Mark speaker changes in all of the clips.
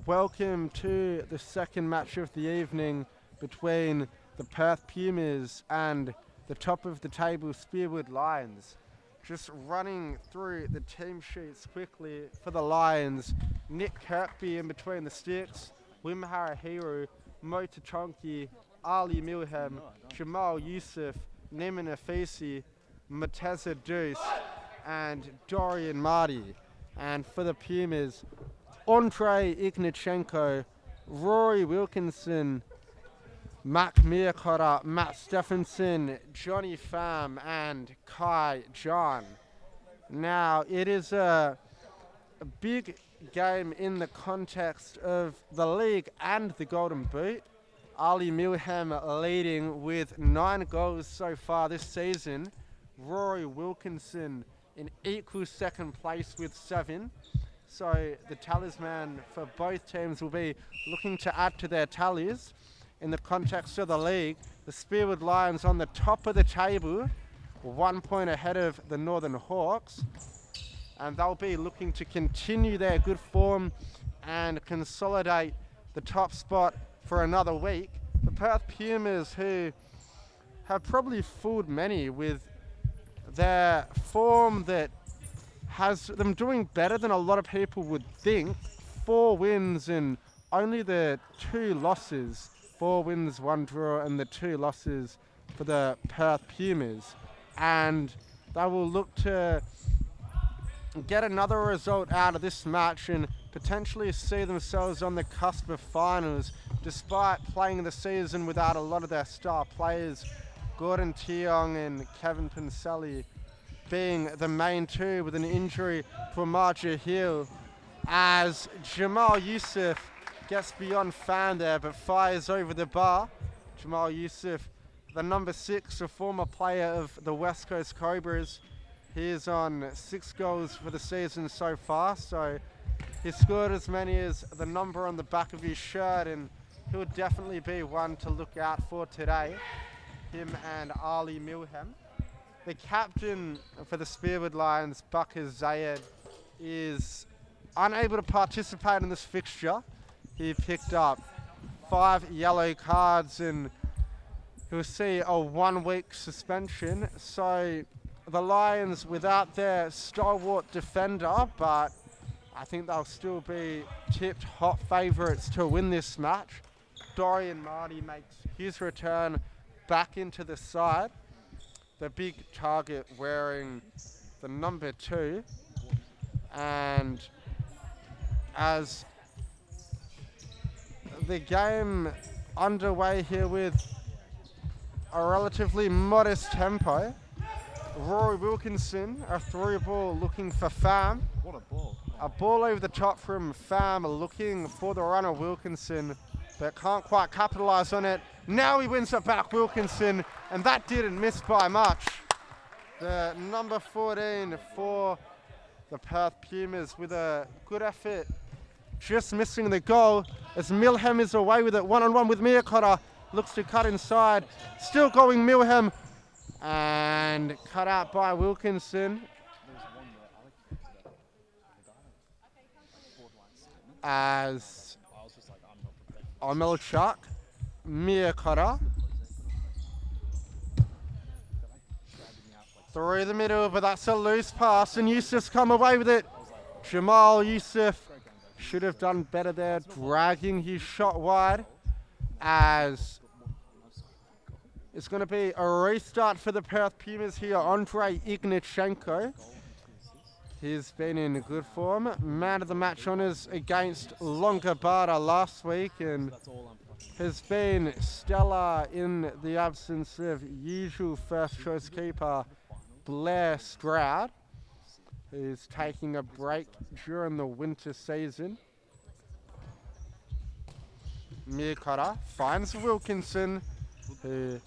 Speaker 1: welcome to the second match of the evening between the Perth Pumas and the top of the table Spearwood Lions. Just running through the team sheets quickly for the Lions. Nick Kirkby in between the sticks, Wim Harahiru, Mo Tachonki, Ali Milham, Jamal Youssef, Neman Afisi, Mateza Deuce, and Dorian Marty. And for the Pumas, Andrei Ignichenko, Rory Wilkinson, Mac Miakota, Matt Stephenson, Johnny Pham, and Kai John. Now, it is a big game in the context of the league and the Golden Boot. Ali Milham leading with 9 goals so far this season. Rory Wilkinson in equal second place with 7. So the talisman for both teams will be looking to add to their tallies. In the context of the league, the Spearwood Lions on the top of the table, 1 point ahead of the Northern Hawks. And they'll be looking to continue their good form and consolidate the top spot for another week. The Perth Pumas, who have probably fooled many with their form that has them doing better than a lot of people would think. 4 wins and only the 2 losses. 4 wins, 1 draw, and the 2 losses for the Perth Pumas. And they will look to get another result out of this match and potentially see themselves on the cusp of finals, despite playing the season without a lot of their star players, Gordon Tiong and Kevin Pincelli being the main 2 with an injury to Amaja Hill, as Jamal Youssef gets beyond Pham there but fires over the bar. Jamal Youssef, the number 6, a former player of the West Coast Cobras. He is on 6 goals for the season so far, so he scored as many as the number on the back of his shirt, and he'll definitely be one to look out for today, him and Ali Milham. The captain for the Spearwood Lions, Bakar Zayed, is unable to participate in this fixture. He picked up 5 yellow cards and he'll see a 1-week suspension. So the Lions without their stalwart defender, but I think they'll still be tipped hot favourites to win this match. Dorian Marty makes his return back into the side. The big target wearing the number 2. And as the game underway here with a relatively modest tempo, Rory Wilkinson, a through ball looking for Pham.
Speaker 2: What a ball.
Speaker 1: A ball over the top from Pham looking for the runner Wilkinson, but can't quite capitalise on it. Now he wins it back, Wilkinson, and that didn't miss by much. The number 14 for the Perth Pumas with a good effort, just missing the goal as Milham is away with it. 1-on-1 with Miakota, looks to cut inside. Still going Milham, and cut out by Wilkinson. As Omelchuk, Miakota through the middle, but that's a loose pass, and Youssef's come away with it. Jamal Youssef should have done better there, dragging his shot wide, as it's going to be a restart for the Perth Pumas here. Andrei Ignichenko, he's been in good form. Man of the match honours against Longabata last week and has been stellar in the absence of usual first choice keeper Blair Stroud, who's taking a break during the winter season. Miakota finds Wilkinson, who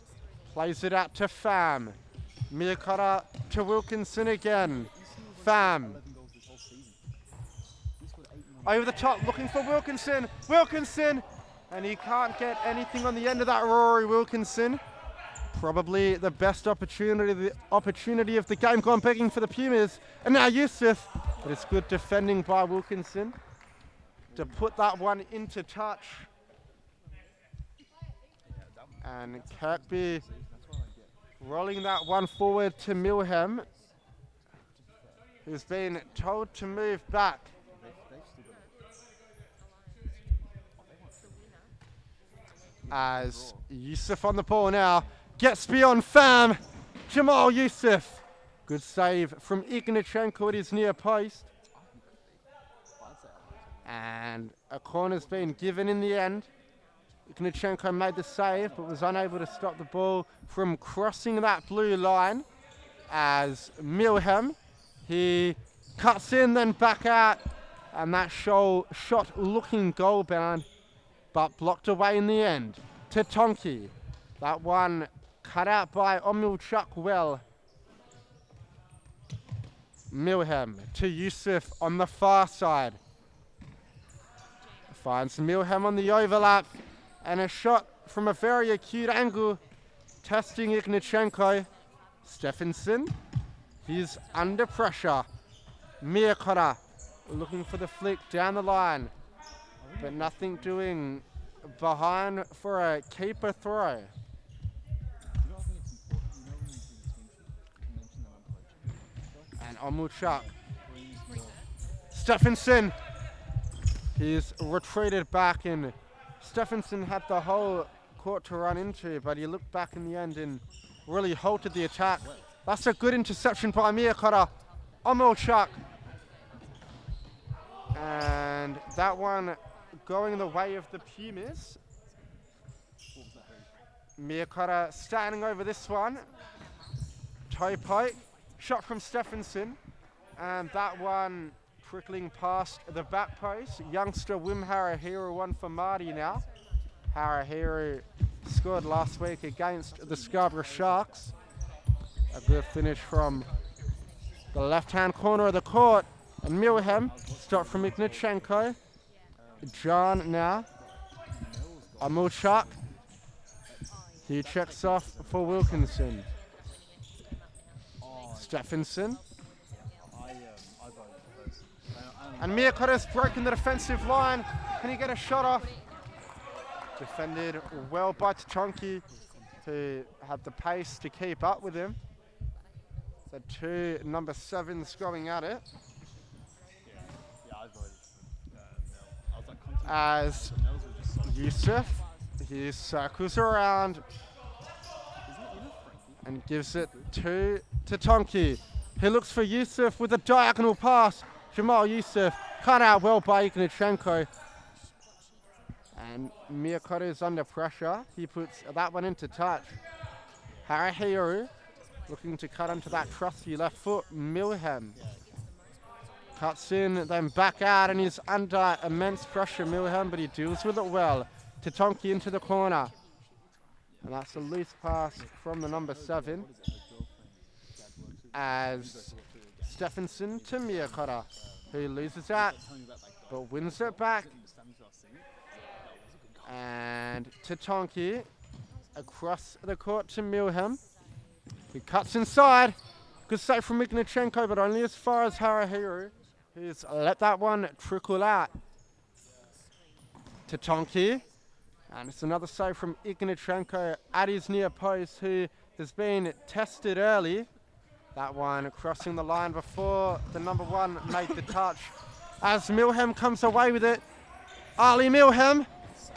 Speaker 1: plays it out to Pham. Miakota to Wilkinson again. Pham over the top, looking for Wilkinson. Wilkinson, and he can't get anything on the end of that. Rory Wilkinson, probably the best opportunity of the game, gone begging for the Pumas. And now Youssef, but it's good defending by Wilkinson. to put that one into touch. And Kirkby rolling that one forward to Milham, who's been told to move back. As Yusuf on the ball now, gets beyond Fam, Jamal Yusuf. Good save from Ignachenko at his near post. And a corner's been given in the end. Ignachenko made the save, but was unable to stop the ball from crossing that blue line. As Milham, he cuts in, then back out, and that shot looking goal bound, but blocked away in the end. To Tonki, that one cut out by Omilchuk well. Milham to Yusuf on the far side. Finds Milham on the overlap, and a shot from a very acute angle, testing Ignachenko. Stephenson, he's under pressure. Miyakota looking for the flick down the line, but nothing doing behind for a keeper throw. And Omulchuk. Stephenson, he's retreated back, and Stephenson had the whole court to run into, but he looked back in the end and really halted the attack. That's a good interception by Miyakota. Omulchuk. And that one going the way of the Pumas. Miyakota standing over this one. Toe poke. Shot from Stephenson. And that one trickling past the back post. Youngster Wim Harahiru, one for Marty now. Harahiru scored last week against the Scarborough Sharks. A good finish from the left-hand corner of the court. And Milham, stop from Ignachenko. John now. Omulchuk. He checks off for Wilkinson. Stephenson. And Miyakota's broken the defensive line. Can he get a shot off? Defended well by Tatonki, to have the pace to keep up with him. So two number 7s going at it. As Yusuf, he circles around and gives it to Tatonki. He looks for Yusuf with a diagonal pass. Jamal Yusuf cut out well by Ignachenko. And Miyakota is under pressure. He puts that one into touch. Harahiru looking to cut onto that trusty left foot. Milham cuts in, then back out, and he's under immense pressure, Milham, but he deals with it well. Tatonki into the corner. And that's a loose pass from the number 7. As Stephenson to Miyakota, who loses out, but wins it back. And Tatonki across the court to Milham. He cuts inside. Good save from Ignachenko, but only as far as Harahiru, who's let that one trickle out. Tatonki. And it's another save from Ignachenko at his near post, who has been tested early. That one crossing the line before the number 1 made the touch. As Milham comes away with it. Ali Milham.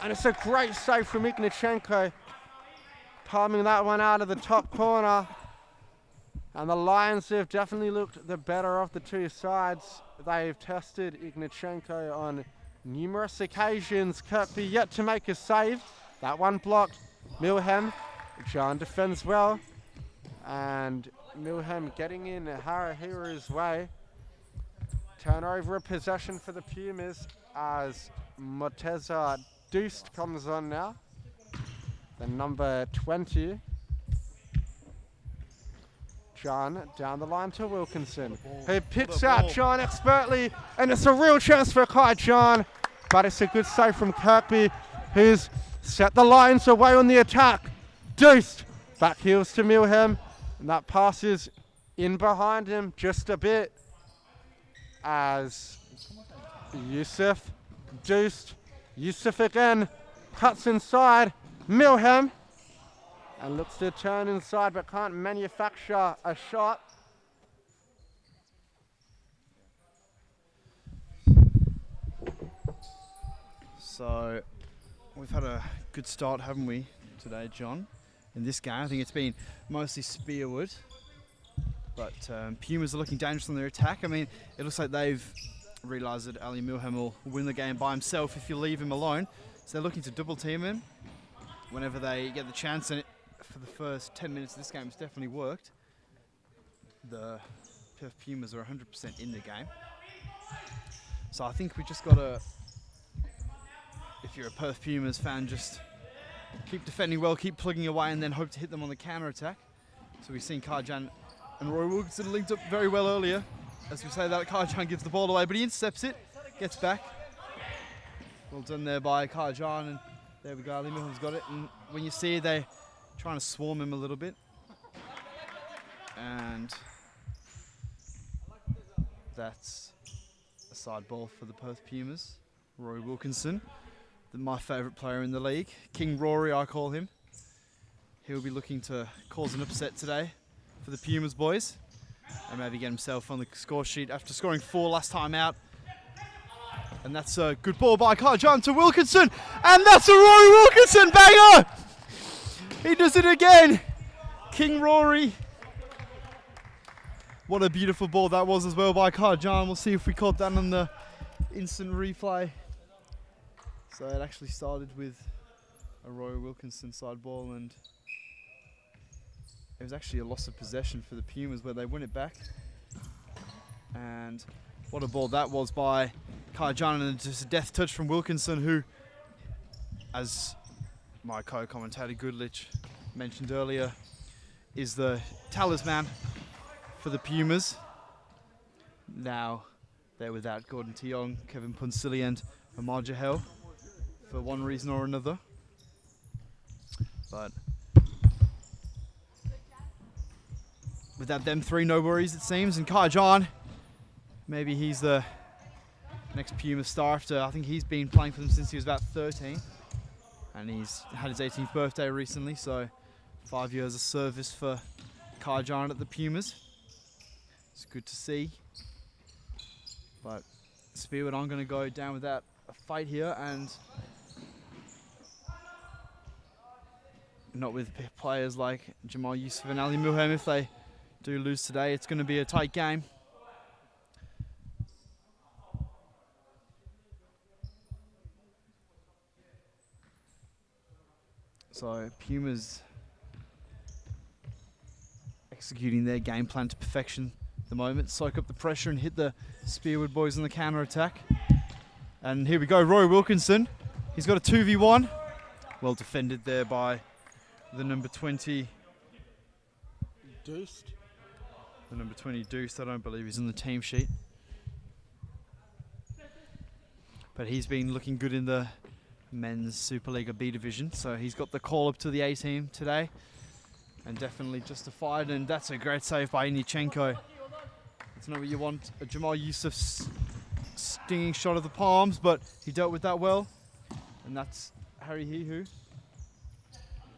Speaker 1: And it's a great save from Ignachenko, palming that one out of the top corner. And the Lions have definitely looked the better of the two sides. They've tested Ignachenko on numerous occasions. Kirkby yet to make a save. That one blocked. Milham. John defends well. And Milham getting in Harahiru's way. Turnover of possession for the Pumas as Moteza Deuced comes on now. The number 20. John down the line to Wilkinson, who picks out John expertly, and it's a real chance for Kai John, but it's a good save from Kirkby, who's set the Lions away on the attack. Deuced back heels to Milham, and that passes in behind him just a bit as Yusuf Deuced. Yusuf again. Cuts inside. Milham. And looks to turn inside but can't manufacture a shot.
Speaker 2: So we've had a good start, haven't we, today, John? In this game, I think it's been mostly Spearwood. But Pumas are looking dangerous on their attack. I mean, it looks like they've realised that Ali Milham will win the game by himself if you leave him alone. So they're looking to double team him whenever they get the chance. And for the first 10 minutes of this game, it's definitely worked. The Perth Pumas are 100% in the game. So I think we just got to, if you're a Perth Pumas fan, just keep defending well, keep plugging away, and then hope to hit them on the counter attack. So we've seen Karjan and Roy Wilkinson linked up very well earlier. As we say that, Karjan gives the ball away, but he intercepts it, gets back. Well done there by Karjan, and there we go, Ali Milham's got it. And when you see it, they're trying to swarm him a little bit. And that's a side ball for the Perth Pumas. Roy Wilkinson, my favourite player in the league. King Rory, I call him. He'll be looking to cause an upset today for the Pumas boys and maybe get himself on the score sheet after scoring 4 last time out. And that's a good ball by Karjan to Wilkinson, and that's a Rory Wilkinson banger! He does it again! King Rory. What a beautiful ball that was as well by Karjan. We'll see if we caught that on the instant replay. So it actually started with a Roy Wilkinson side ball, and it was actually a loss of possession for the Pumas where they win it back. And what a ball that was by Karjan, and just a death touch from Wilkinson, who, as my co-commentator Goodlich mentioned earlier, is the talisman for the Pumas. Now they're without Gordon Tiong, Kevin Punsili and Amar Jahel for one reason or another. But without them three, no worries it seems. And Karjan, maybe he's the next Puma star after, I think he's been playing for them since he was about 13. And he's had his 18th birthday recently, so 5 years of service for Karjan at the Pumas. It's good to see. But Spearwood aren't going to go down without a fight here, and not with players like Jamal Yusuf and Ali Milham. If they do lose today, it's going to be a tight game. So Pumas executing their game plan to perfection at the moment. Soak up the pressure and hit the Spearwood boys on the counter attack. And here we go, Roy Wilkinson. He's got a 2v1. Well defended there by the number 20.
Speaker 1: Deuced.
Speaker 2: The number 20 Deuced. I don't believe he's on the team sheet. But he's been looking good in the men's Supa-Liga B division. So he's got the call up to the A team today. And definitely justified. And that's a great save by Inichenko. It's not what you want. A Jamal Yusuf's stinging shot of the palms, but he dealt with that well. And that's Harry Hihu.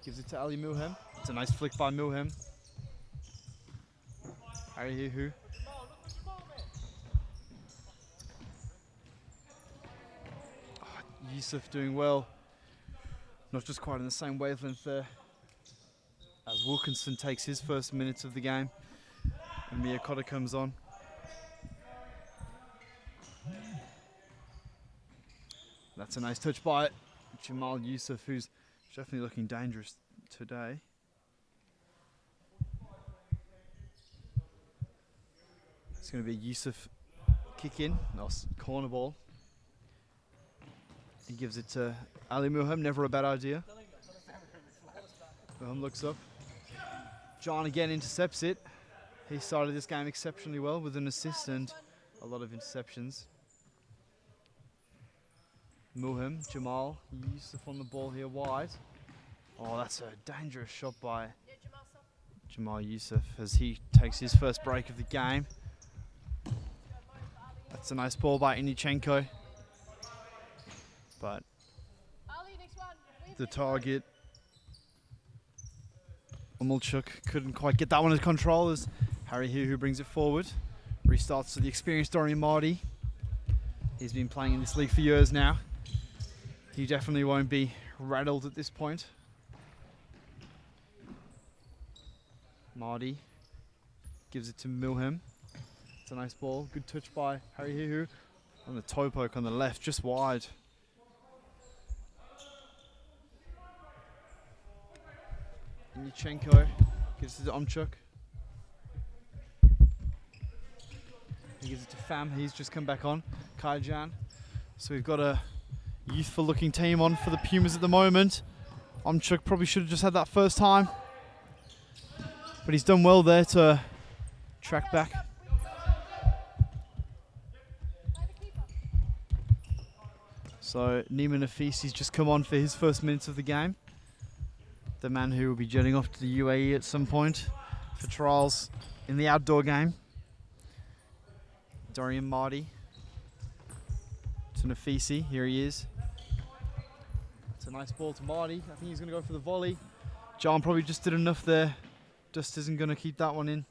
Speaker 2: Gives it to Ali Milham. It's a nice flick by Milham. Harry Hihu. Oh, Yusuf doing well. Not just quite in the same wavelength there as Wilkinson takes his first minutes of the game. And Miyakota comes on. That's a nice touch by Jamal Yusuf, who's definitely looking dangerous today. It's going to be a Yusuf kick in, corner ball. He gives it to Ali Milham, never a bad idea. Milham looks up. John again intercepts it. He started this game exceptionally well with an assist and a lot of interceptions. Milham, Jamal, Yusuf on the ball here wide. Oh, that's a dangerous shot by Jamal Yusuf as he takes his first break of the game. That's a nice ball by Inichenko. But the target, Umulchuk, couldn't quite get that one under control as Harry here who brings it forward. Restarts to the experienced Dorian Marty. He's been playing in this league for years now. He definitely won't be rattled at this point. Marty gives it to Milham. It's a nice ball. Good touch by Harry Hihu. On the toe poke on the left, just wide. Yachenko gives it to Omchuk. He gives it to Pham. He's just come back on. Kaijan. So we've got a youthful looking team on for the Pumas at the moment. Omchuk probably should have just had that first time. But he's done well there to track back. So Neiman Afisi's just come on for his first minutes of the game. The man who will be jetting off to the UAE at some point for trials in the outdoor game. Dorian Marty to Nafisi, here he is. It's a nice ball to Marty. I think he's going to go for the volley. John probably just did enough there. Just isn't going to keep that one in.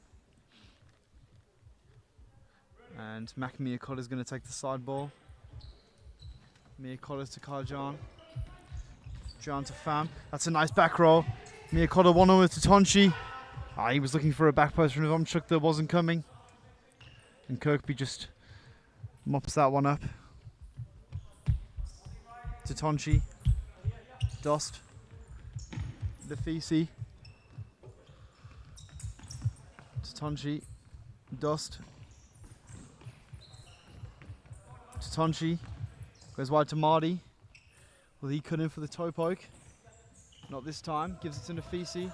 Speaker 2: And Mac Miyakotta is going to take the side ball. Miyakotta to Karjan. John to Pham. That's a nice back roll. Miyakotta one over to Tonchi. He was looking for a back post from Omchuk that wasn't coming. And Kirkby just mops that one up. To Tonchi. Dost. Defisi. To Tonchi. Dost. To Tonchi. Goes wide to Marty. Will he cut in for the toe poke? Not this time. Gives it to Nafisi.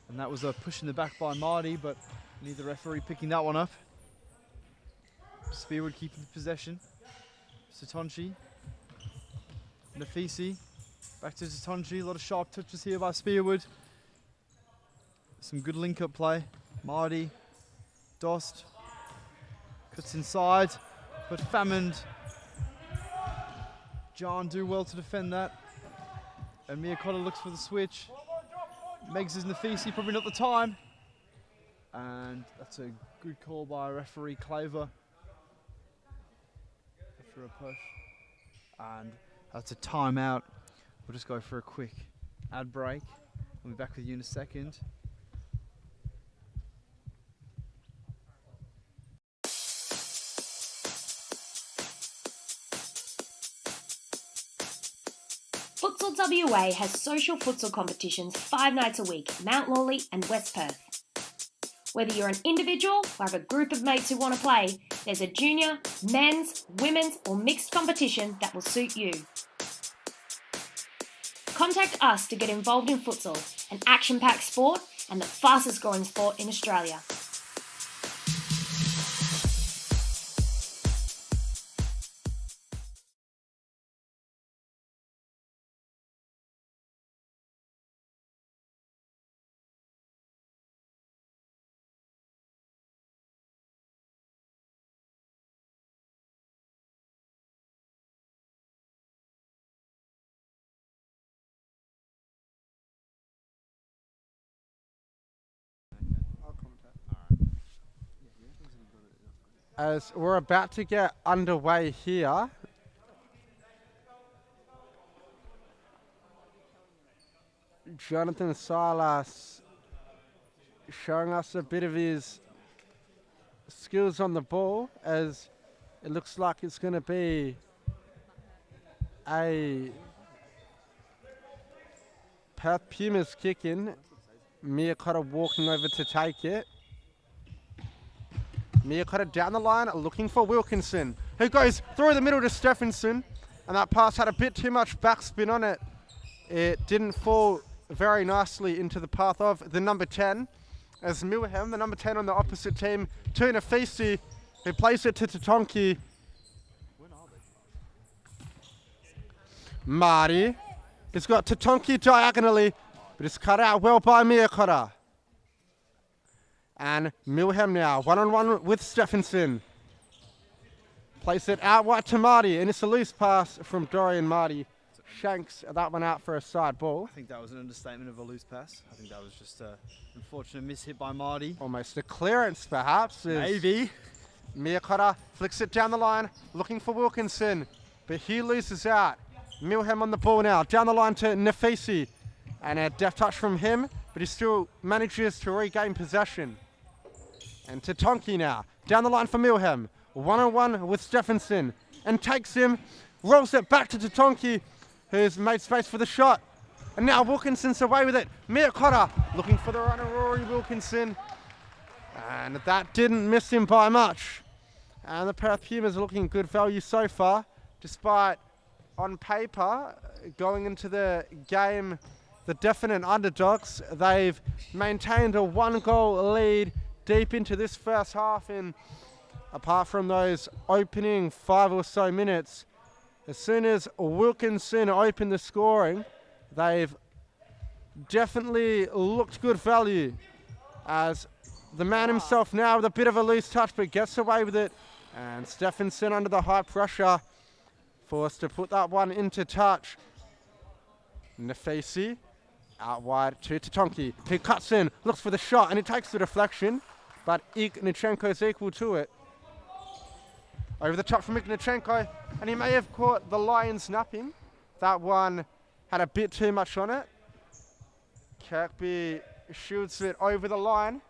Speaker 2: And that was a push in the back by Marty, but neither referee picking that one up. Spearwood keeping possession. Satonchi. Nafisi. Back to Satonchi. A lot of sharp touches here by Spearwood. Some good link-up play. Marty. Dost. Cuts inside. But Famond. John do well to defend that. And Miyakotta looks for the switch. Megs is Nafisi, probably not the time. And that's a good call by referee Claver. For a push. And that's a timeout. We'll just go for a quick ad break. We'll be back with you in a second.
Speaker 3: Futsal WA has social futsal competitions 5 nights a week, Mount Lawley and West Perth. Whether you're an individual or have a group of mates who want to play, there's a junior, men's, women's or mixed competition that will suit you. Contact us to get involved in futsal, an action-packed sport and the fastest growing sport in Australia.
Speaker 1: As we're about to get underway here, Jonathan Silas showing us a bit of his skills on the ball, as it looks like it's going to be a Perth Pumas kick in. Miyakotta walking over to take it. Miyakotta down the line, looking for Wilkinson, who goes through the middle to Stephenson, and that pass had a bit too much backspin on it. It didn't fall very nicely into the path of the number 10, as Milham, the number 10 on the opposite team, to Nafisi, who plays it to Tatonki. Marty has got Tatonki diagonally, but it's cut out well by Miyakotta. And Milham now, one-on-one with Stephenson. Plays it out wide to Marty, and it's a loose pass from Dorian Marty. Shanks that one out for a side ball.
Speaker 2: I think that was an understatement of a loose pass. I think that was just an unfortunate miss hit by Marty.
Speaker 1: Almost a clearance, perhaps.
Speaker 2: Maybe.
Speaker 1: Miyakota flicks it down the line, looking for Wilkinson, but he loses out. Milham on the ball now, down the line to Nafisi, and a deft touch from him, but he still manages to regain possession. And to Tonki now, down the line for Milham, one-on-one with Stephenson, and takes him, rolls it back to Tatonki, who's made space for the shot. And now Wilkinson's away with it. Miyakota looking for the runner, Rory Wilkinson. And that didn't miss him by much. And the Perth Pumas are looking good value so far, despite on paper going into the game the definite underdogs. They've maintained a 1-goal lead deep into this first half, and apart from those opening 5 or so minutes, as soon as Wilkinson opened the scoring, they've definitely looked good value, as the man himself now with a bit of a loose touch but gets away with it, and Stephenson under the high pressure forced to put that one into touch. Nafisi out wide to Tatonki, who cuts in, looks for the shot, and it takes the deflection, but Ignichenko's equal to it. Over the top from Ignichenko, and he may have caught the Lions napping. That one had a bit too much on it. Kirkby shoots it over the line,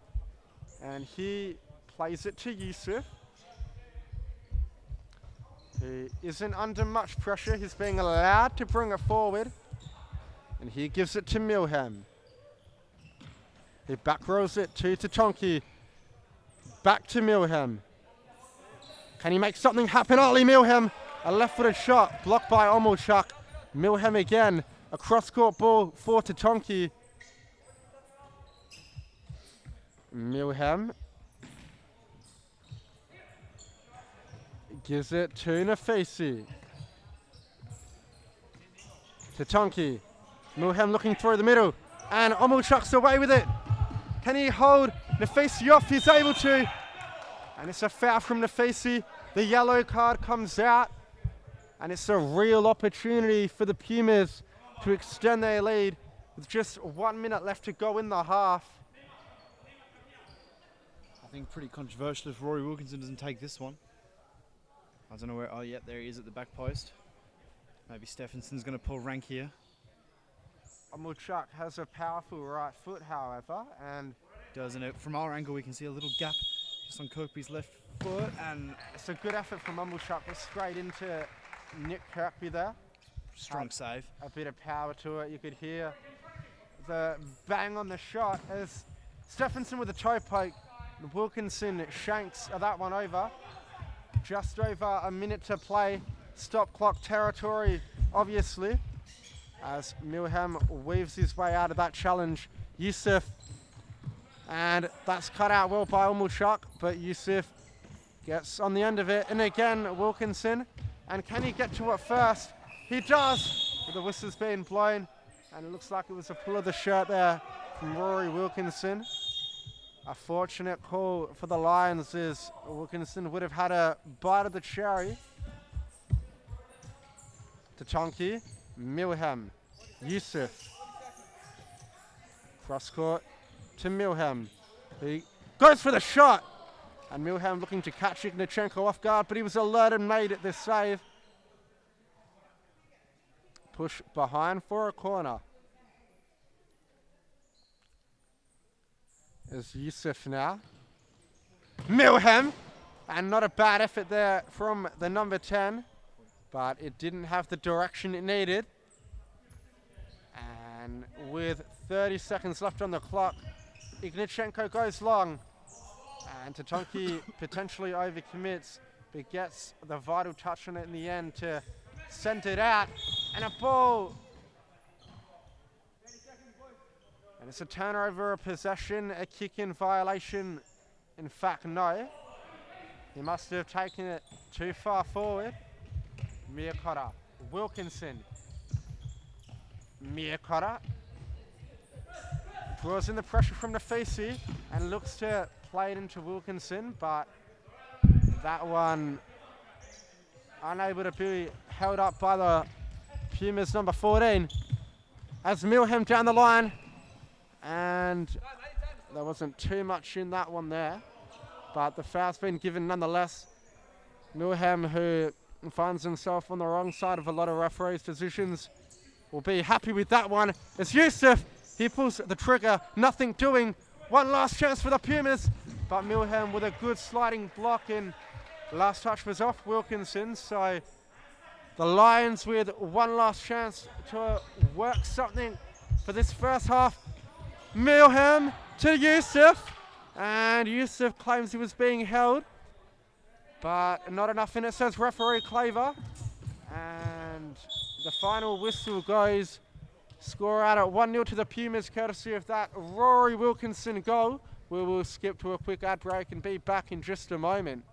Speaker 1: and he plays it to Yusuf. He isn't under much pressure. He's being allowed to bring it forward, and he gives it to Milham. He back rows it to Tatonki. Back to Milham. Can he make something happen? Ollie Milham, a left-footed shot blocked by Omolchuk. Milham again, a cross-court ball for Tatonki. Milham gives it to Nafisi. Tatonki. Milham looking through the middle, and Omolchuk's away with it. Can he hold Nafisi off? He's able to. And it's a foul from Nafisi. The yellow card comes out, and it's a real opportunity for the Pumas to extend their lead with just 1 minute left to go in the half.
Speaker 2: I think pretty controversial if Rory Wilkinson doesn't take this one. I don't know where. Oh, yeah, there he is at the back post. Maybe Stephenson's going to pull rank here.
Speaker 1: Omolchuk has a powerful right foot, however, and
Speaker 2: doesn't it? From our angle, we can see a little gap just on Kirkby's left foot, and
Speaker 1: it's a good effort from Omolchuk, but straight into Nick Kirkby there.
Speaker 2: Strong save.
Speaker 1: A bit of power to it. You could hear the bang on the shot as Stephenson with a toe poke. Wilkinson shanks that one over. Just over a minute to play. Stop clock territory, obviously, as Milham weaves his way out of that challenge. Yusuf, and that's cut out well by Omolchuk, but Yusuf gets on the end of it, and again Wilkinson, and can he get to it first? He does, with the whistle's being blown, and it looks like it was a pull of the shirt there from Rory Wilkinson. A fortunate call for the Lions, as Wilkinson would have had a bite of the cherry. Tatonki, Milham, Yusuf. Cross court to Milham. He goes for the shot. And Milham looking to catch Ignichenko off guard, but he was alert and made it this save. Push behind for a corner. Is Yusuf now. Milham, and not a bad effort there from the number 10, but it didn't have the direction it needed. And with 30 seconds left on the clock, Ignichenko goes long, and Tatonki potentially overcommits, but gets the vital touch on it in the end to send it out, and a ball. And it's a turnover, a possession, a kick-in violation. In fact, no. He must have taken it too far forward. Miyakota, Wilkinson. Miyakota draws in the pressure from Nafisi and looks to play it into Wilkinson, but that one unable to be held up by the Pumas number 14. As Milham down the line, and there wasn't too much in that one there, but the foul's been given nonetheless. Milham, who finds himself on the wrong side of a lot of referees' decisions, will be happy with that one. It's Yusuf, he pulls the trigger, nothing doing. One last chance for the Pumas, but Milham with a good sliding block in. Last touch was off Wilkinson, so the Lions with one last chance to work something for this first half. Milham to Yusuf, and Yusuf claims he was being held, but not enough in it, says referee Claver. And the final whistle goes. Score out at 1-0 to the Pumas, courtesy of that Rory Wilkinson goal. We will skip to a quick ad break and be back in just a moment.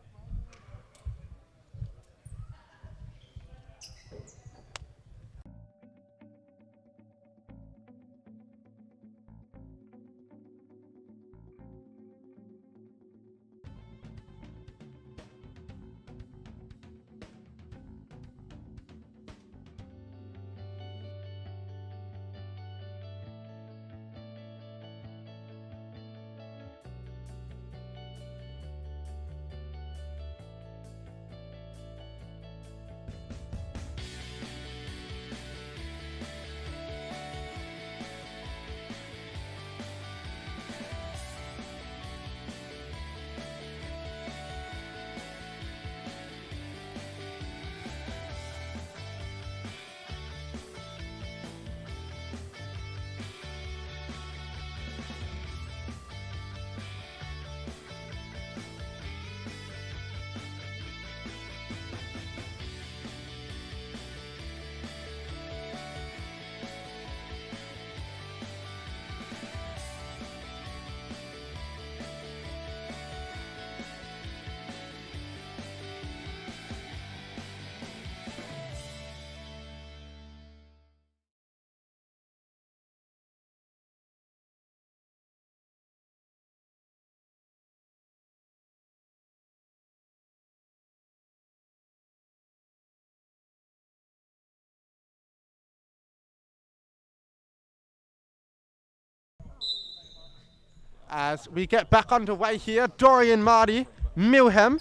Speaker 1: As we get back underway here, Dorian Marty, Milham.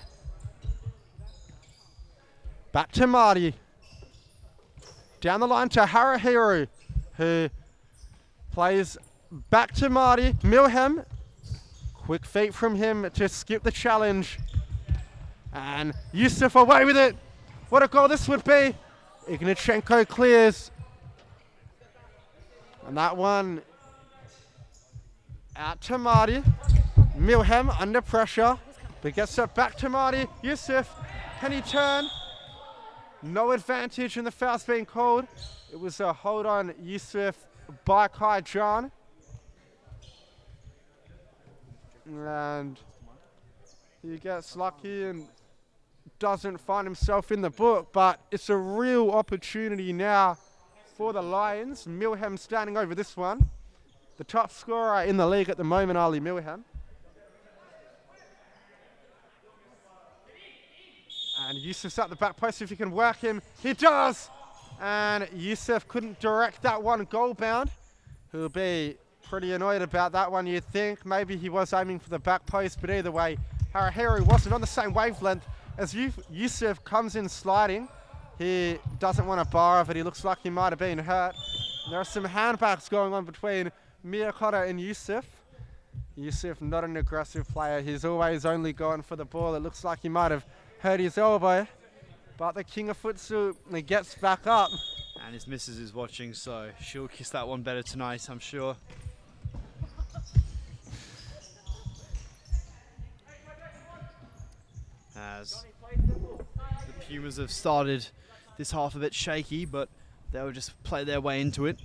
Speaker 1: Back to Marty. Down the line to Harahiru, who plays back to Marty. Milham, quick feet from him to skip the challenge. And Yusuf away with it. What a goal this would be. Ignachenko clears. And that one out to Marty. Milham under pressure, but gets it back to Marty. Yusuf, can he turn? No advantage, and the foul's being called. It was a hold on Yusuf by Kai John. And he gets lucky and doesn't find himself in the book, but it's a real opportunity now for the Lions. Milham standing over this one. The top scorer in the league at the moment, Ali Milham. And Yusuf's at the back post, if he can work him. He does! And Yusuf couldn't direct that one goal bound. He'll be pretty annoyed about that one, you'd think. Maybe he was aiming for the back post, but either way, Harahiru wasn't on the same wavelength. As Yusuf comes in sliding, he doesn't want to bar of it. He looks like he might have been hurt. There are some handbags going on between Miyakota and Yusuf. Yusuf, not an aggressive player. He's always only going for the ball. It looks like he might have hurt his elbow, but the king of futsal gets back up.
Speaker 2: And his missus is watching, so she'll kiss that one better tonight, I'm sure. As the Pumas have started this half a bit shaky, but they'll just play their way into it.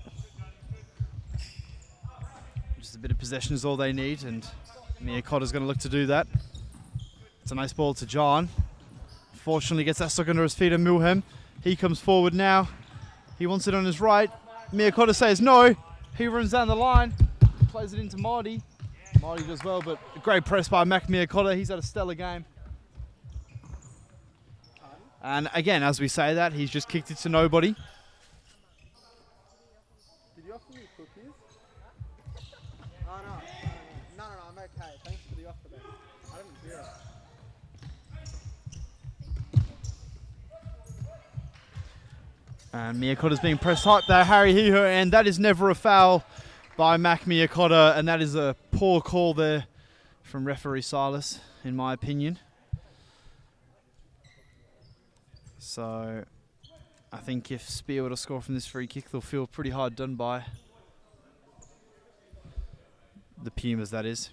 Speaker 2: Just a bit of possession is all they need, and Miyakota's going to look to do that. It's a nice ball to John. Fortunately gets that stuck under his feet, and Milham. He comes forward now. He wants it on his right. Miyakota says no. He runs down the line, plays it into Marty. Marty does well, but a great press by Mac Miyakota. He's had a stellar game. And again, as we say that, he's just kicked it to nobody.
Speaker 1: Did you offer me cookies? Oh, no, I'm okay. Thanks for the offer, though. I didn't hear it.
Speaker 2: And Miyakota's being pressed hard there, Harry Hiho, and that is never a foul by Mac Miyakota, and that is a poor call there from referee Silas, in my opinion. So I think if Spearwood will score from this free kick, they'll feel pretty hard done by. The Pumas, that is.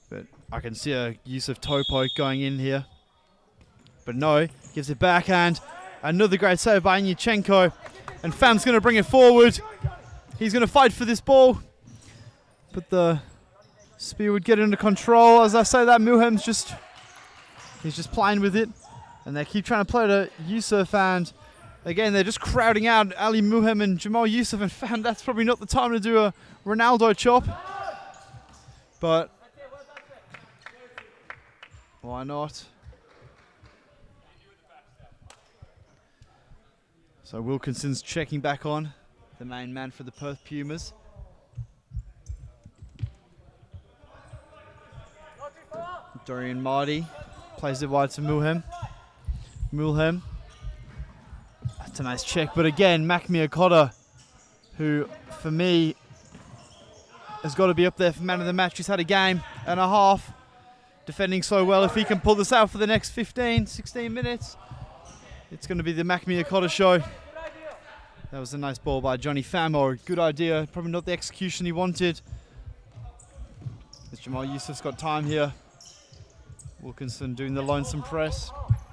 Speaker 2: But I can see a use of toe poke going in here. But no, gives it back, and another great save by Inyuchenko. And Fam's going to bring it forward. He's going to fight for this ball. But the Spearwood get under control. As I say that, he's just playing with it. And they keep trying to play to Yusuf, and again, they're just crowding out Ali Muhem and Jamal Yusuf, and Fam, that's probably not the time to do a Ronaldo chop. But why not? So Wilkinson's checking back on, the main man for the Perth Pumas. Dorian Marty plays it wide to Mulhem. That's a nice check, but again, Mac Miyakota, who for me has got to be up there for man of the match. He's had a game and a half defending so well. If he can pull this out for the next 15, 16 minutes, it's going to be the Mac Miyakota show. That was a nice ball by Johnny Pham, or good idea, probably not the execution he wanted. As Jamal Yusuf's got time here. Wilkinson doing the lonesome press.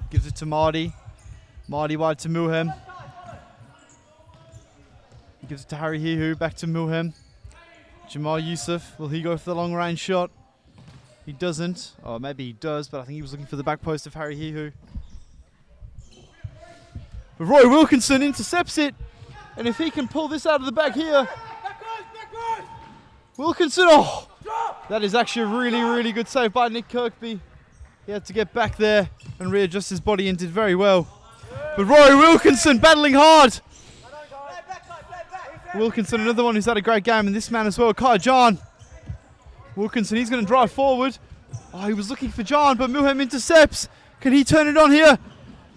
Speaker 2: Gives it to Marty. Marty wide to Mulhem. Gives it to Harry Hihu. Back to Mulhem. Jamal Yusuf. Will he go for the long range shot? He doesn't. Or maybe he does, but I think he was looking for the back post of Harry Hihu. But Roy Wilkinson intercepts it. And if he can pull this out of the back here. Wilkinson. Oh! That is actually a really, really good save by Nick Kirkby. He had to get back there and readjust his body and did very well. But Roy Wilkinson battling hard. Wilkinson, another one who's had a great game, and this man as well, Kai John. Wilkinson, he's going to drive forward. Oh, he was looking for John, but Mulhem intercepts. Can he turn it on here?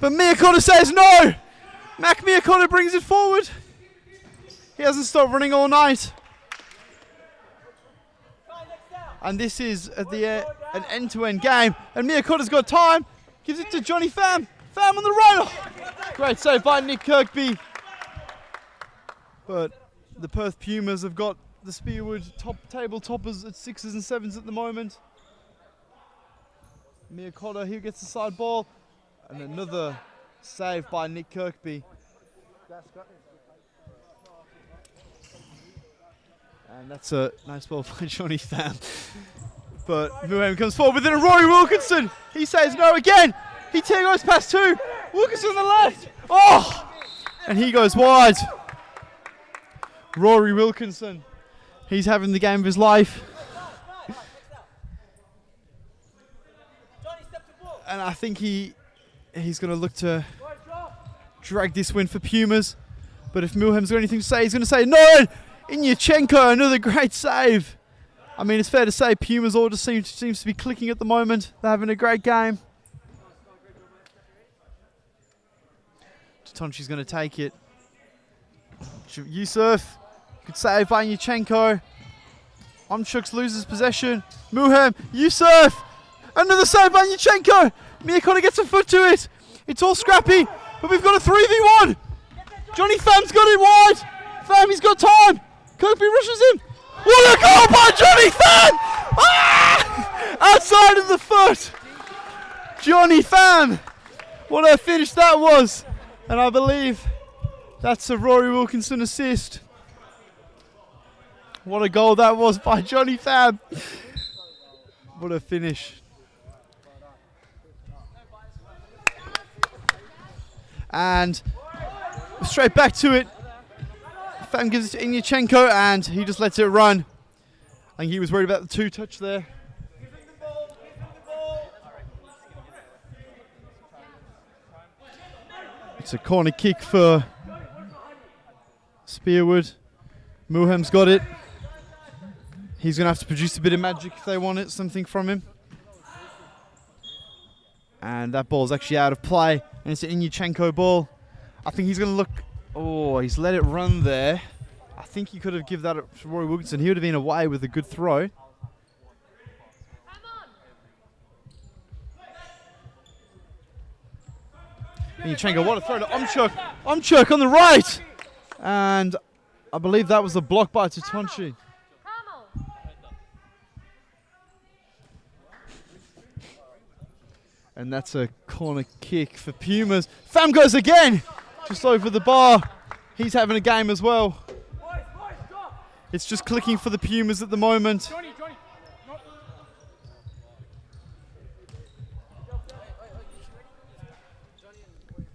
Speaker 2: But Miyakota says no. Mac Miyakota brings it forward. He hasn't stopped running all night. And this is an end-to-end game. And Miyakota's got time. Gives it to Johnny Pham. Pham on the right. Oh, great save by Nick Kirkby. But the Perth Pumas have got the Spearwood table toppers at 6s and 7s at the moment. Miyakota, he gets the side ball. And another save by Nick Kirkby. And that's a nice ball by Johnny Pham. But Mulhem comes forward with it, and Rory Wilkinson, he says no again. He goes past two. Wilkinson on the left. Oh! And he goes wide. Rory Wilkinson, he's having the game of his life. And I think he's going to look to drag this win for Pumas. But if Mulhem's got anything to say, he's going to say no. Inyuchenko, another great save. I mean, it's fair to say Pumas all just seems to be clicking at the moment. They're having a great game. Tatonchi's going to take it. Yusuf, good save by Inyuchenko. Omchuk loses possession. Mulhem, Yusuf, another save by Inyuchenko. Miyakota gets a foot to it. It's all scrappy, but we've got a 3v1. Johnny Pham's got it wide. Pham, he's got time. Kirkby rushes him. What a goal by Johnny Pham! Ah! Outside of the foot. Johnny Pham. What a finish that was. And I believe that's a Rory Wilkinson assist. What a goal that was by Johnny Pham. What a finish. And straight back to it. Pham gives it to Inyuchenko, and he just lets it run. I think he was worried about the two touch there. It's a corner kick for Spearwood. Milham's got it. He's going to have to produce a bit of magic if they want something from him. And that ball's actually out of play. And it's an Inyuchenko ball. I think he's going to look... Oh, he's let it run there. I think he could have given that to Roy Wilkinson. He would have been away with a good throw. Inyuchenko, what a throw to Omchuk. Omchuk on the right. And I believe that was a block by Tatonchi. And that's a corner kick for Pumas. Fam goes again, just over the bar. He's having a game as well. It's just clicking for the Pumas at the moment.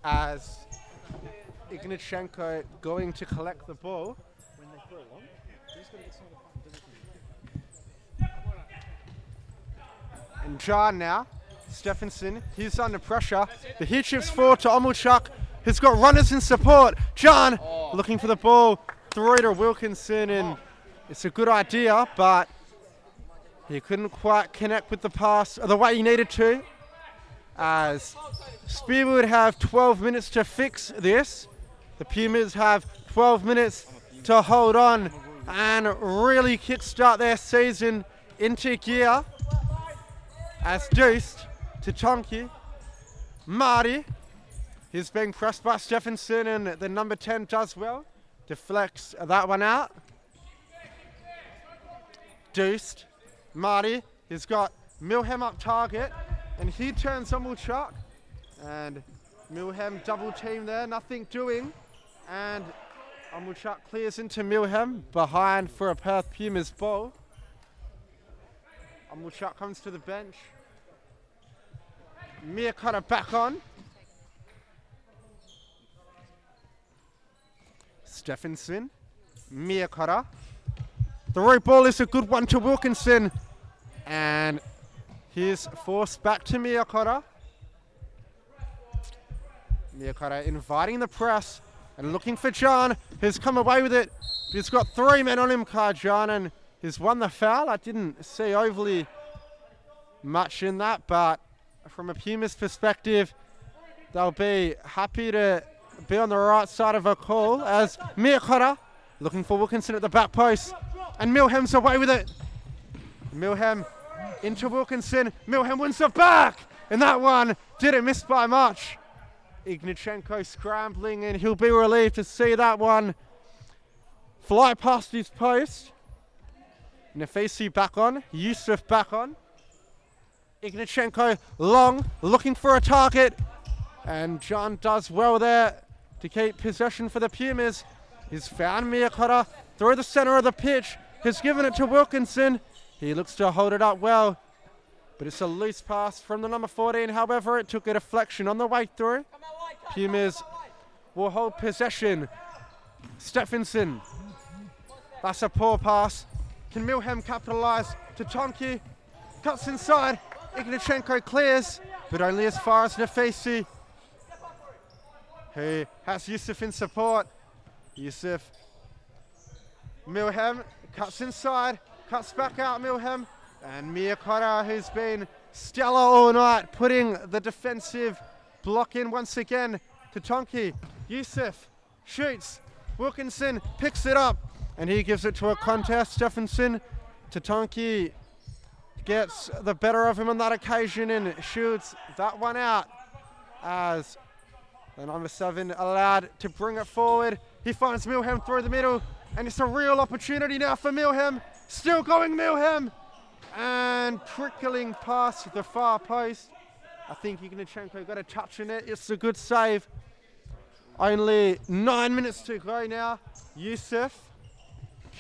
Speaker 1: As Ignachenko going to collect the ball. And John now. Stephenson, he's under pressure. The hit shifts forward to Omulchuk, who's got runners in support. John looking for the ball through to Wilkinson, and it's a good idea, but he couldn't quite connect with the pass the way he needed to. As Spearwood have 12 minutes to fix this, the Pumas have 12 minutes to hold on and really kickstart their season into gear. As Deuced to Tonki. Marty, he's being pressed by Stephenson, and the number 10 does well. Deflects that one out. Deuced. Marty, he's got Milham up target, and he turns on Mulchuk. And Milham double team there, nothing doing. And Mulchuk clears into Milham, behind for a Perth Pumas ball. Mulchuk comes to the bench. Miyakata back on. Stephenson. Miyakata. The right ball is a good one to Wilkinson. And he's forced back to Miyakata. Miyakata inviting the press and looking for John, who's come away with it. He's got 3 men on him, John, and he's won the foul. I didn't see overly much in that, but from a Pumas perspective, they'll be happy to be on the right side of a call as Miyakata looking for Wilkinson at the back post, and Milham's away with it. Milham into Wilkinson. Milham wins the back, and that one didn't miss by much. Ignachenko scrambling, and he'll be relieved to see that one fly past his post. Nafisi back on, Yusuf back on. Ignachenko long, looking for a target. And John does well there to keep possession for the Pumas. He's found Miyakata through the center of the pitch. He's given it to Wilkinson. He looks to hold it up well. But it's a loose pass from the number 14. However, it took a deflection on the way through. Pumas will hold possession. Stephenson. That's a poor pass. Can Milham capitalise? To Tonki. Cuts inside. Ignachenko clears, but only as far as Nafisi, who has Yusuf in support. Yusuf. Milham cuts inside, cuts back out Milham, and Miyakata, who's been stellar all night, putting the defensive block in once again to Tonki. Yusuf shoots, Wilkinson picks it up, and he gives it to a contest. Stephenson to Tonki. Gets the better of him on that occasion and shoots that one out as the number 7 allowed to bring it forward. He finds Milham through the middle, and it's a real opportunity now for Milham. Still going Milham, and trickling past the far post. I think Ignachenko got a touch in it. It's a good save. Only 9 minutes to go now. Yusuf.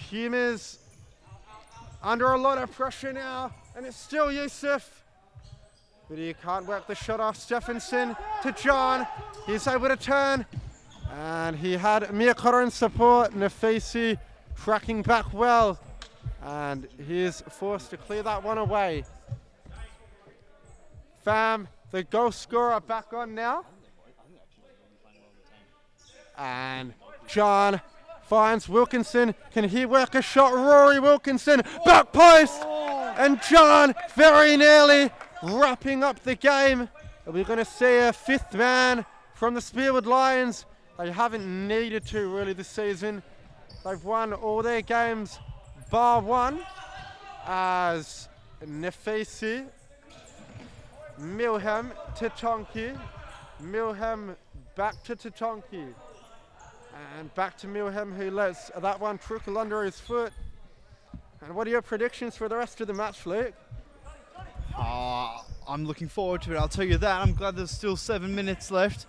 Speaker 1: Pumas under a lot of pressure now. And it's still Yusuf. But he can't work the shot off. Stephenson to John. He's able to turn. And he had Miyakata in support. Nafisi tracking back well. And he is forced to clear that one away. Fam, the goal scorer, back on now. And John finds Wilkinson. Can he work a shot? Rory Wilkinson, back post! And John very nearly wrapping up the game. We're going to see a fifth man from the Spearwood Lions. They haven't needed to really this season. They've won all their games bar one, as Nefesi, Milham, Tatonki, Milham back to Tatonki, and back to Milham, who lets that one trickle under his foot. And what are your predictions for the rest of the match, Luke?
Speaker 2: I'm looking forward to it, I'll tell you that. I'm glad there's still 7 minutes left,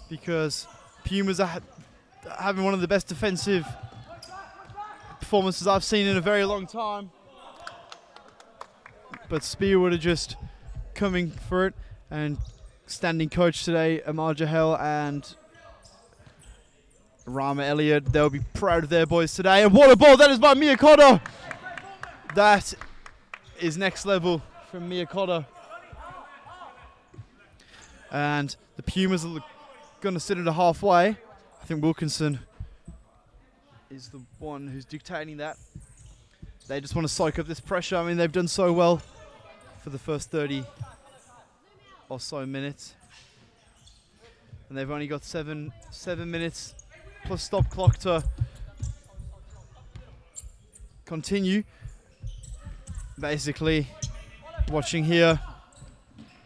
Speaker 2: because Pumas are having one of the best defensive performances I've seen in a very long time. But Spearwood are just coming for it, and standing coach today, Amar Jahel and Rama Elliott, they'll be proud of their boys today. And what a ball that is by Miyakoto! That is next level from Miyakoto. And the Pumas are going to sit at a halfway. I think Wilkinson is the one who's dictating that. They just want to soak up this pressure. I mean, they've done so well for the first 30 or so minutes. And they've only got seven minutes plus stop clock to continue. Basically, watching here,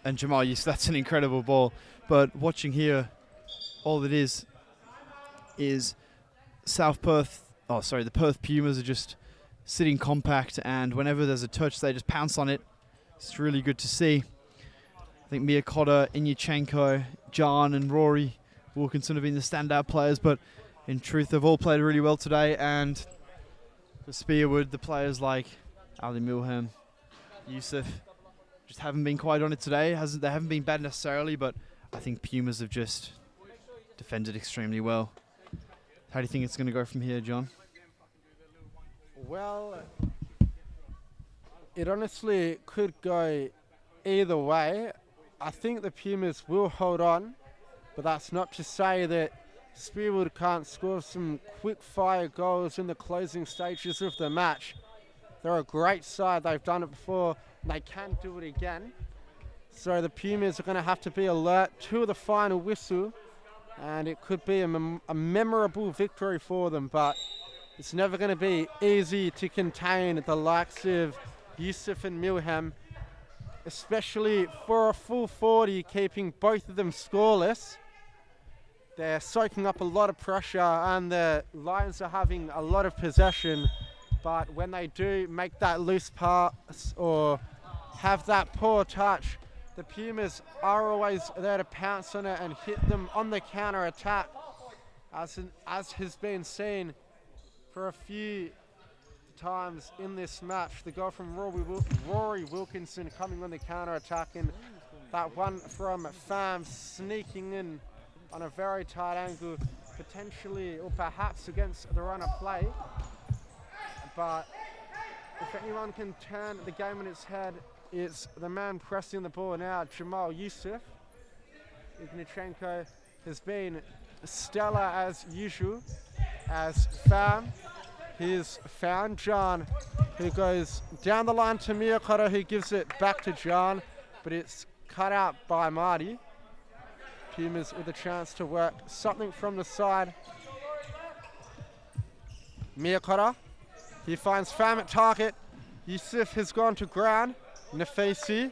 Speaker 2: and Jamal, yes, that's an incredible ball, but watching here, all it is South Perth, the Perth Pumas are just sitting compact, and whenever there's a touch, they just pounce on it. It's really good to see. I think Miyakoto, Inyachenko, John and Rory Wilkinson have been the standout players, but in truth, they've all played really well today. And for Spearwood, the players like Ali Milham, Yusuf, just haven't been quite on it today. They haven't been bad necessarily, but I think Pumas have just defended extremely well. How do you think it's going to go from here, John?
Speaker 1: Well, it honestly could go either way. I think the Pumas will hold on, but that's not to say that Spearwood can't score some quick-fire goals in the closing stages of the match. They're a great side. They've done it before, and they can do it again. So the Pumas are going to have to be alert to the final whistle, and it could be a memorable victory for them, but it's never going to be easy to contain the likes of Yusuf and Milham, especially for a full 40, keeping both of them scoreless. They're soaking up a lot of pressure, and the Lions are having a lot of possession, but when they do make that loose pass or have that poor touch, the Pumas are always there to pounce on it and hit them on the counter attack, as has been seen for a few times in this match. The goal from Rory Wilkinson coming on the counter attack, and that one from Pham sneaking in on a very tight angle, potentially or perhaps against the runner play. But if anyone can turn the game on its head, it's the man pressing the ball now, Jamal Yusuf. Ignachenko has been stellar as usual, as Pham. He's found John, who goes down the line to Miyakoto, who gives it back to John, but it's cut out by Marty. Pumas with a chance to work something from the side. Miyakoto, he finds Pham at target. Yusuf has gone to ground. Nefesi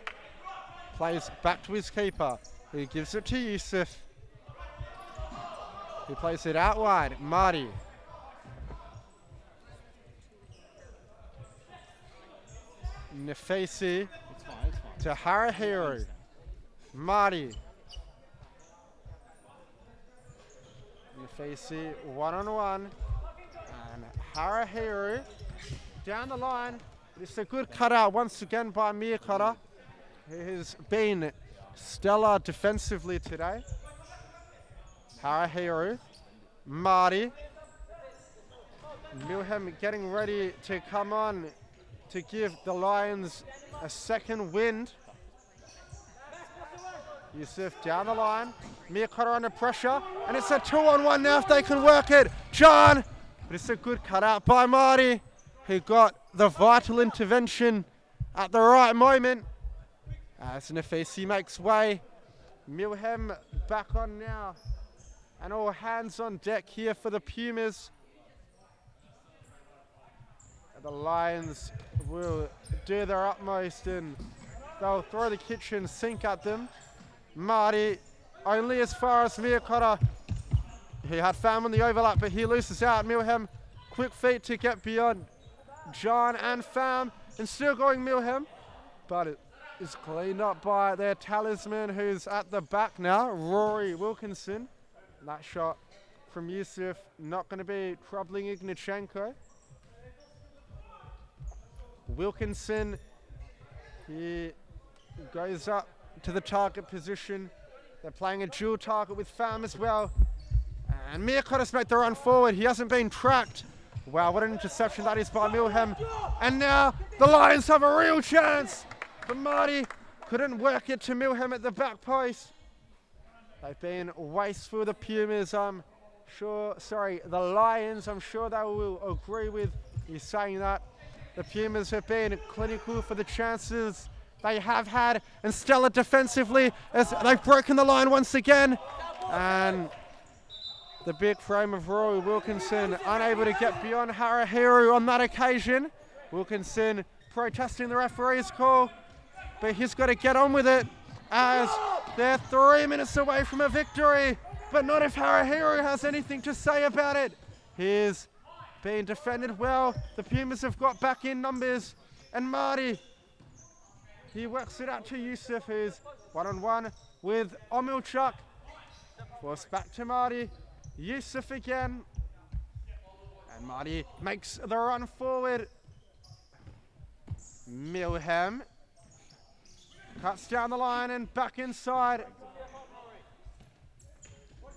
Speaker 1: plays back to his keeper, who gives it to Yusuf, who plays it out wide. Marty. Nefesi to Harahiru. Marty. Nefesi one-on-one. And Harahiru down the line. It's a good cutout once again by Miyakoto, who has been stellar defensively today. Harahiru. Marty. Milham getting ready to come on to give the Lions a second wind. Yusuf down the line. Miyakota under pressure. And it's a 2-on-1 now if they can work it. John. But it's a good cutout by Marty, who got the vital intervention at the right moment. As Nafisi makes way. Milham back on now. And all hands on deck here for the Pumas. The Lions will do their utmost and they'll throw the kitchen sink at them. Marty only as far as Miyakota. He had Fam on the overlap, but he loses out. Milham, quick feet to get beyond John and Fam, and still going Milham. But it is cleaned up by their talisman, who's at the back now, Rory Wilkinson. That shot from Yusuf not going to be troubling Ignachenko. Wilkinson, he goes up to the target position. They're playing a dual target with Fam as well. And Miyakota's made the run forward. He hasn't been tracked. Wow, what an interception that is by Milham. And now the Lions have a real chance. But Marty couldn't work it to Milham at the back post. They've been wasteful, the Pumas. The Lions, I'm sure they will agree with you saying that. The Pumas have been clinical for the chances they have had and stellar defensively as they've broken the line once again. And the big frame of Rory Wilkinson unable to get beyond Harahiru on that occasion. Wilkinson protesting the referee's call, but he's got to get on with it as they're 3 minutes away from a victory, but not if Harahiru has anything to say about it. He's being defended well. The Pumas have got back in numbers, and Marty, he works it out to Yusuf, who's one-on-one with Omilchuk. Forced back to Marty. Yusuf again. And Marty makes the run forward. Milham cuts down the line and back inside.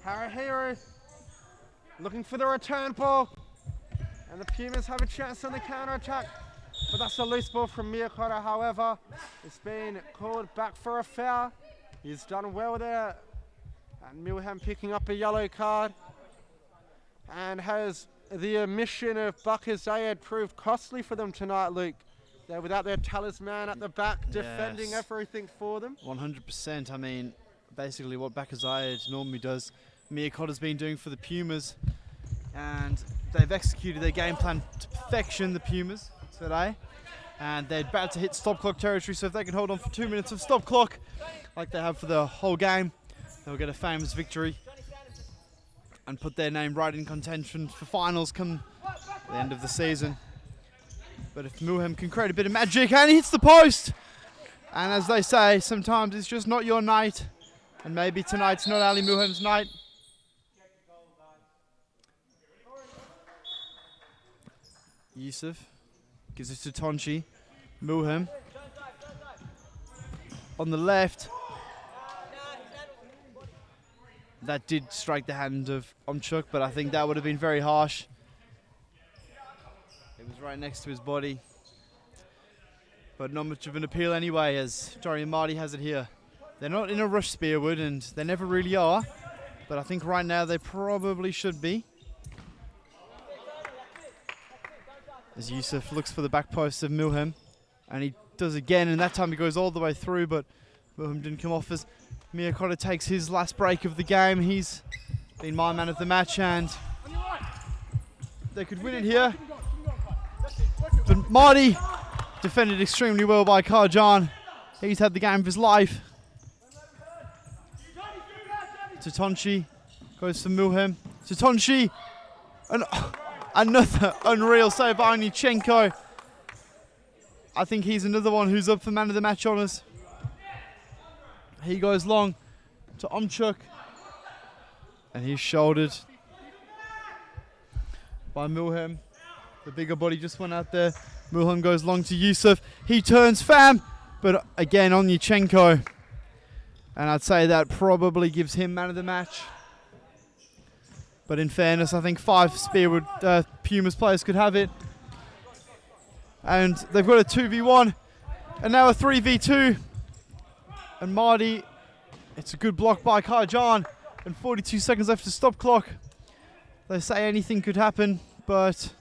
Speaker 1: Harahiru looking for the return ball. And the Pumas have a chance on the counter-attack. But that's a loose ball from Miyakota, however. It's been called back for a foul. He's done well there. And Milham picking up a yellow card. And has the omission of Bakr Zayed proved costly for them tonight, Luke? They're without their talisman at the back, defending everything for them.
Speaker 2: 100%. I mean, basically what Bakr Zayed normally does, Miyakota's been doing for the Pumas. And they've executed their game plan to perfection, the Pumas, today. And they're about to hit stop clock territory, so if they can hold on for 2 minutes of stop clock, like they have for the whole game, they'll get a famous victory and put their name right in contention for finals come the end of the season. But if Milham can create a bit of magic, and he hits the post! And as they say, sometimes it's just not your night, and maybe tonight's not Ali Milham's night. Yusuf gives it to Tonchi. Milham on the left. That did strike the hand of Omchuk, but I think that would have been very harsh. It was right next to his body. But not much of an appeal anyway, as Jory and Marty has it here. They're not in a rush, Spearwood, and they never really are. But I think right now they probably should be. As Yusuf looks for the back post of Milham, and he does again, and that time he goes all the way through, but Milham didn't come off as Miyakota takes his last break of the game. He's been my man of the match, and they could win it here. But Marty defended extremely well by Karjan. He's had the game of his life. Tatonchi goes for Milham. Tatonchi, and another unreal save by Onychenko. I think he's another one who's up for man of the match honours. He goes long to Omchuk, and he's shouldered by Milham. The bigger body just went out there. Milham goes long to Yusuf. He turns Fam, but again Onychenko. And I'd say that probably gives him man of the match. But in fairness, I think 5 Spearwood Pumas players could have it. And they've got a 2v1 and now a 3v2. And Marty It's a good block by Kaijan, and 42 seconds left to stop clock. They say anything could happen, but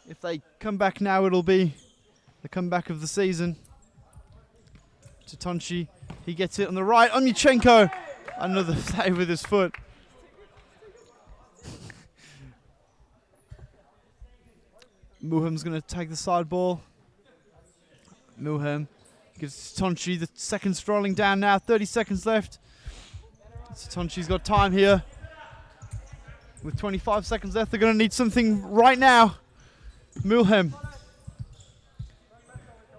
Speaker 2: if they come back now, it'll be the comeback of the season. Tatonchi, he gets it on the right. Omyachenko, another save with his foot. Muham's going to take the side ball. Muham gives Tatonchi, the second strolling down now, 30 seconds left. Tatonchi's got time here. With 25 seconds left, they're going to need something right now. Muham.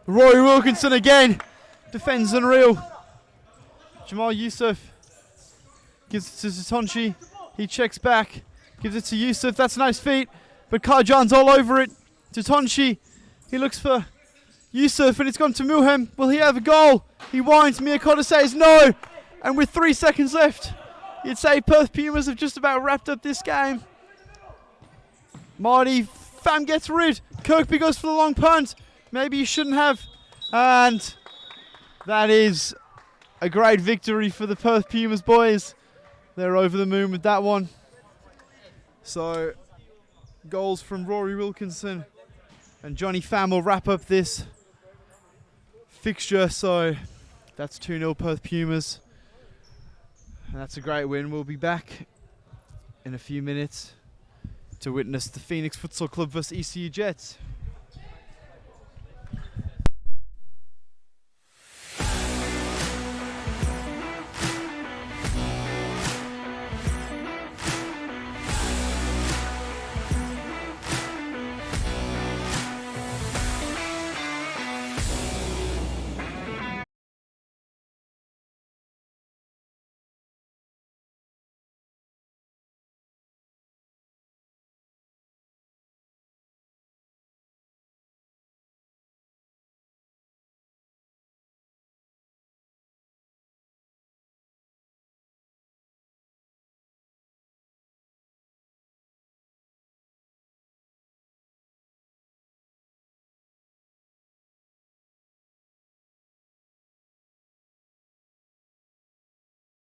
Speaker 2: Rory Wilkinson again. Defends unreal. Jamal Yusuf gives it to Tatonchi. He checks back. Gives it to Yusuf. That's nice feet. But Kaijan's all over it. Tatonchi. He looks for Yusuf and it's gone to Muham. Will he have a goal? He winds. Miyakota says no. And with 3 seconds left, you'd say Perth Pumas have just about wrapped up this game. Marty Pham gets rid. Kirkby goes for the long punt. Maybe he shouldn't have. And that is a great victory for the Perth Pumas boys. They're over the moon with that one. So, goals from Rory Wilkinson and Johnny Pham will wrap up this fixture. So, that's 2-0 Perth Pumas. And that's a great win. We'll be back in a few minutes to witness the Phoenix Futsal Club vs ECU Jets.